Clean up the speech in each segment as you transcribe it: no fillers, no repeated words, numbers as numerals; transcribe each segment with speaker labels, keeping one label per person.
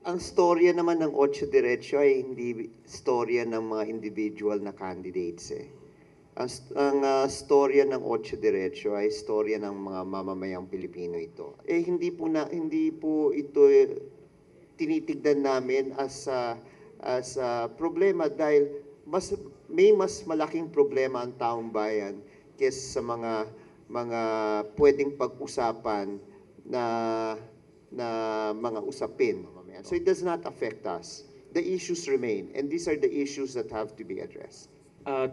Speaker 1: Ang storya naman ng Ocho Diretso ay hindi storya ng mga individual na candidates eh. Ang storya ng Ocho Diretso ay storya ng mga mamamayang Pilipino ito. Hindi po ito tinitignan namin as a problema dahil may mas malaking problema ang taong bayan kaysa sa mga pwedeng pag-usapan na mga usapin. So it does not affect us. The issues remain, and these are the issues that have to be addressed.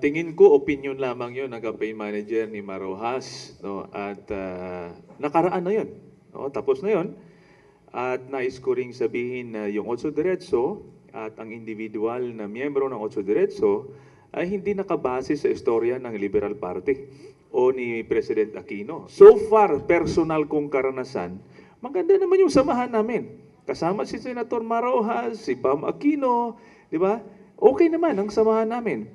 Speaker 2: Tingin ko opinion lamang 'yon ng campaign manager ni Marojas, no? At nakaraan na 'yon. No? Tapos na 'yon. At nais ko ring sabihin na yung Otso Diretso at ang individual na miyembro ng Otso Diretso ay hindi nakabase sa istorya ng Liberal Party o ni President Aquino. So far, personal kong karanasan, maganda naman yung samahan namin. Kasama si Senator Marojas, si Pam Aquino, di ba? Okay naman ang samahan namin.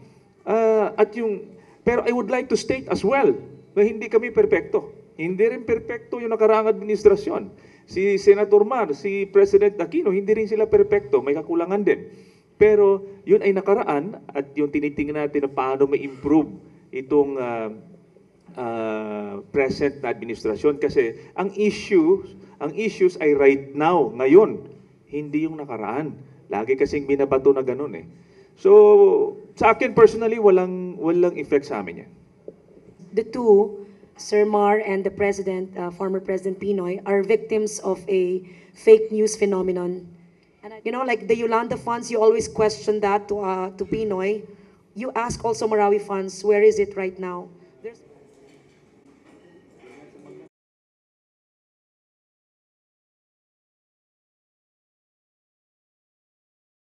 Speaker 2: Pero I would like to state as well na hindi kami perpekto. Hindi rin perpekto yung nakaraang administrasyon. Si Senator Mar, si President Aquino, hindi rin sila perpekto. May kakulangan din. Pero yun ay nakaraan at yung tinitingnan natin na paano ma-improve itong present na administrasyon. Kasi ang issues ay right now, ngayon, hindi yung nakaraan. Lagi kasing binabato na ganun eh. So, sa akin personally, walang effect sa amin yan.
Speaker 3: The two, Sir Mar and the President, former President Pinoy, are victims of a fake news phenomenon. And you know, like the Yolanda funds, you always question that to Pinoy. You ask also Marawi funds, where is it right now?